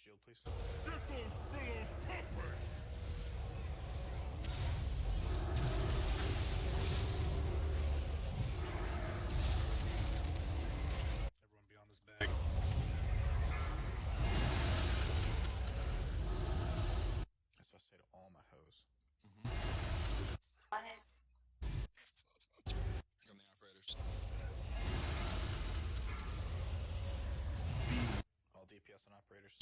shield, please. Get those billows pumping! Everyone be on this bag. That's what I say to all my hoes. From the operators. All DPS and operators.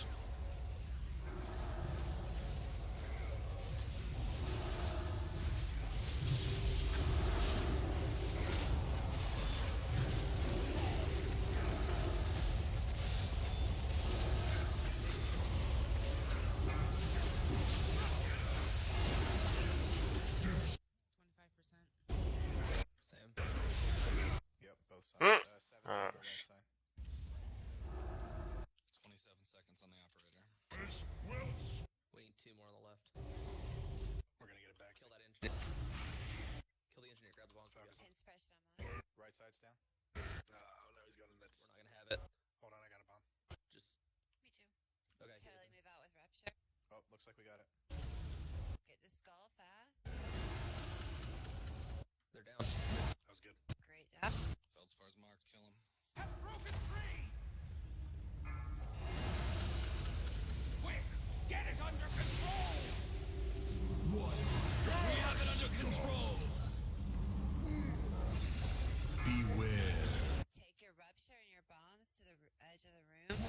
Same. Yep, both sides. 17 on the right side. 27 seconds on the operator. This will We need 2 more on the left. We're gonna get it back. Kill that engineer. Kill the engineer. Grab the bombs. Inspiration on mine. Right side's down. Oh, no, he's got a nuts. We're not gonna have it. Hold on, I got a bomb. Just. Me too. Okay. Totally move out with rupture. Oh, looks like we got it. Get the skull fast. They're down. That was good. Great job. Feldspar's marked. Kill him. a broken tree! Quick! Get it under control! What? We have it under control! Beware. Take your rupture and your bombs to the edge of the room.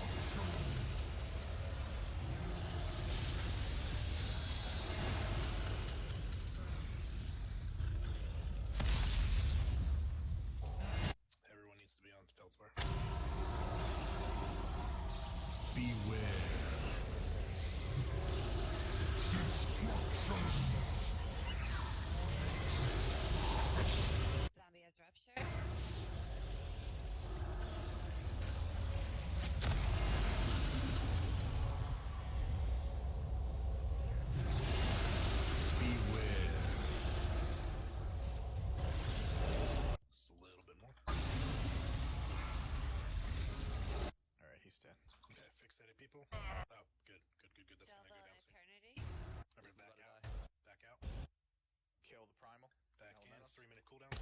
Everyone needs to be on Feldspar. Beware. Destruction. Zombie has rupture. Beware. Just a little bit more. Alright, he's dead. Okay, fixated people. Oh, good. That's gonna Double go an down soon. eternity. Remember to Just back let it out. die. Back out. Kill the primal. Back in. Elementals. 3-minute cooldown.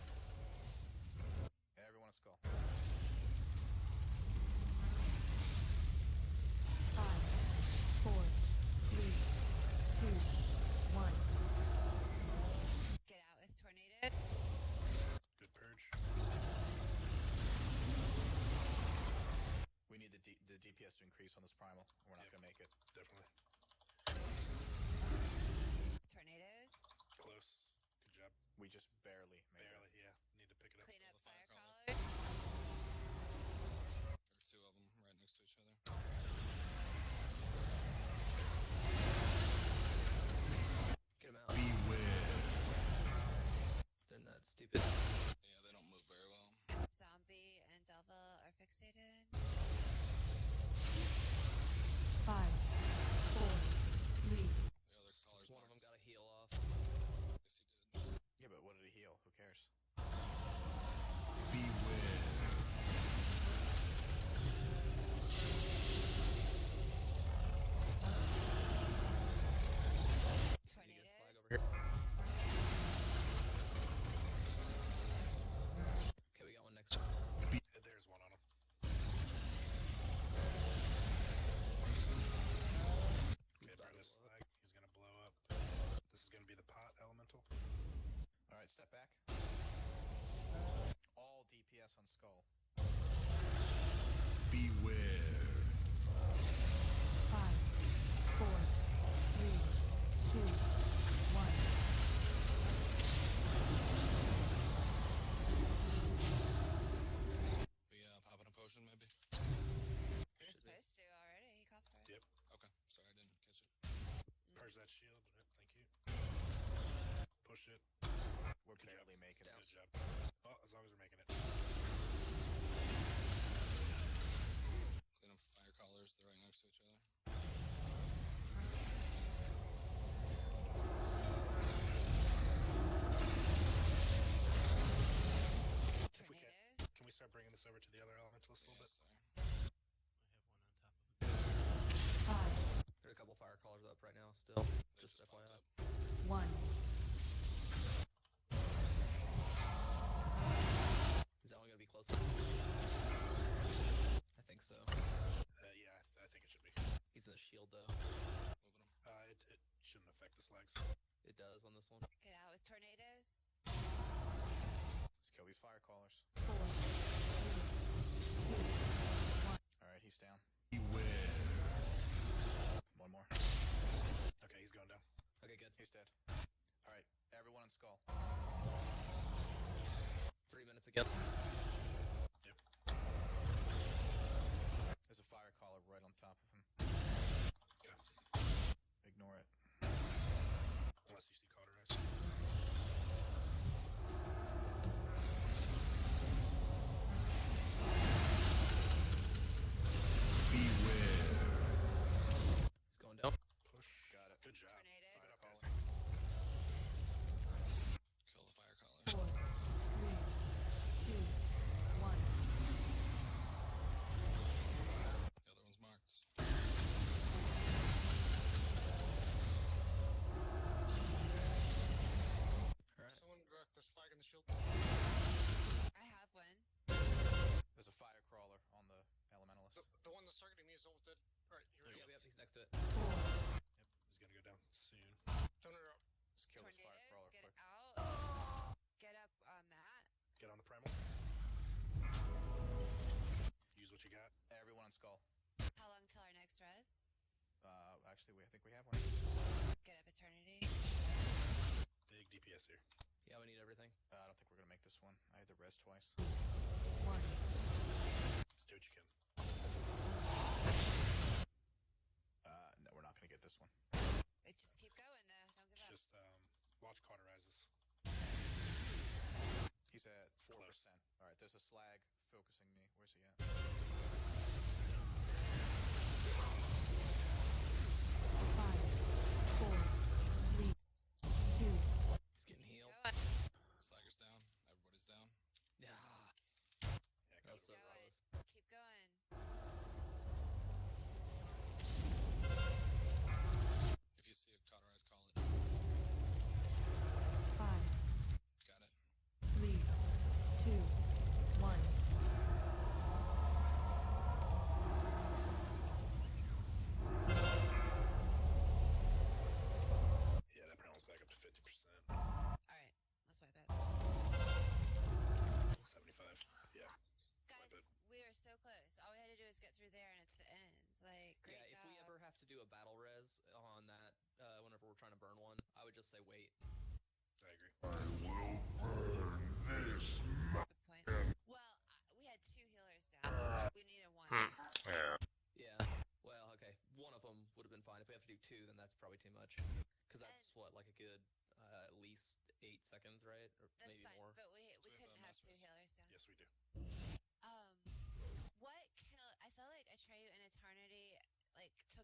Everyone a skull. 5, 4, 3, 2, 1. Get out with tornado. Good purge. We need the DPS to increase on this primal. We're not gonna make it. Definitely. Tornadoes. Close. Good job. We just barely made Barely, it. yeah. Need to pick it up. Clean up the fire fire crawler. crawlers. There are 2 of them right next to each other. Get him out. Beware. They're not stupid. Yeah, they don't move very well. Zombie and Delva are fixated. 5, 4, 3. The other collar's One of them marked. got a heal off. Yes, he did. Yeah, but what did he heal? Who cares? Beware. Can you get a flag Tornadoes. over here? Okay, we got one next. There's one on him. Okay, burn this flag. He's gonna blow up. This is gonna be the pot elemental. Alright, step back. All DPS on skull. Beware. 5, 4, 3, 2, 1. We popping a potion maybe? You're supposed to already. He called for it. Yep. Okay, sorry I didn't catch it. Purge that shield. Thank you. Push it. We're barely making it. Good job. Oh, as long as we're making it. Clean up fire collars. They're right next to each other. If we can, Tornadoes. can we start bringing this over to the other elementals a little bit? Sorry. I have one on top of it. 5, 1. Is that one gonna be closer? I think so. Yeah, I think it should be. He's in the shield though. Moving him. It shouldn't affect the slags. It does on this one. Get out with tornadoes. Let's kill these fire callers. 4, 3, 2, 1. Alright, he's down. Beware. One more. Okay, he's going down. Okay, good. He's dead. Alright, everyone in skull. 3 minutes again. Yep. There's a fire caller right on top of him. Yeah. Ignore it. Unless you see cauterize. Beware. He's going down. Push. Got it. Good job. Tornado. Fire Caller. caller. Kill the fire caller. 4, 3, 2, 1. The other one's marked. Alright. Someone direct the slag in the shield. I have one. There's a fire crawler on the elementalist. The one that's targeting me is almost dead. Alright, here we go. Yep, he's next to it. 4, Yep, he's gonna go down soon. Turn it up. Let's kill this fire crawler Tornadoes. Get quick. out. Get up on that. Get on the primal. Use what you got. Everyone in skull. How long till our next res? Actually, I think we have one. Get up eternity. Big DPS here. Yeah, we need everything. I don't think we're gonna make this one. I had to rest twice. 1. Just do what you can. No, we're not gonna get this one. But just keep going though. Don't give up. Just watch cauterizes. He's at 4%. Close. Alright, there's a slag focusing me. Where's he at? 5, 4, 3, 2. He's getting healed. Going. Slagger's down. Everybody's down. Yeah. Yeah, That was so Going. close. Keep going. If you see a cauterize, call it. 5, Got it. 3, 2, 1. Yeah, that primal's back up to 50%. Alright. Let's wipe it. 75. Yeah. Guys, Wipe it. we are so close. All we had to do is get through there and it's the end. Like, great Yeah, if job. we ever have to do a battle res on that, whenever we're trying to burn one, I would just say wait. I agree. I will burn this Good point. Well, we had 2 healers down. We needed 1. Yeah. Well, okay. One of them would have been fine. If we have to do 2, then that's probably too much. Because that's what, like a good at least 8 seconds, right? Or That's maybe fine. more. But we we have, couldn't have 2 masters. healers down. Yes, we do. What kill? I felt like Atreyu and Eternity like took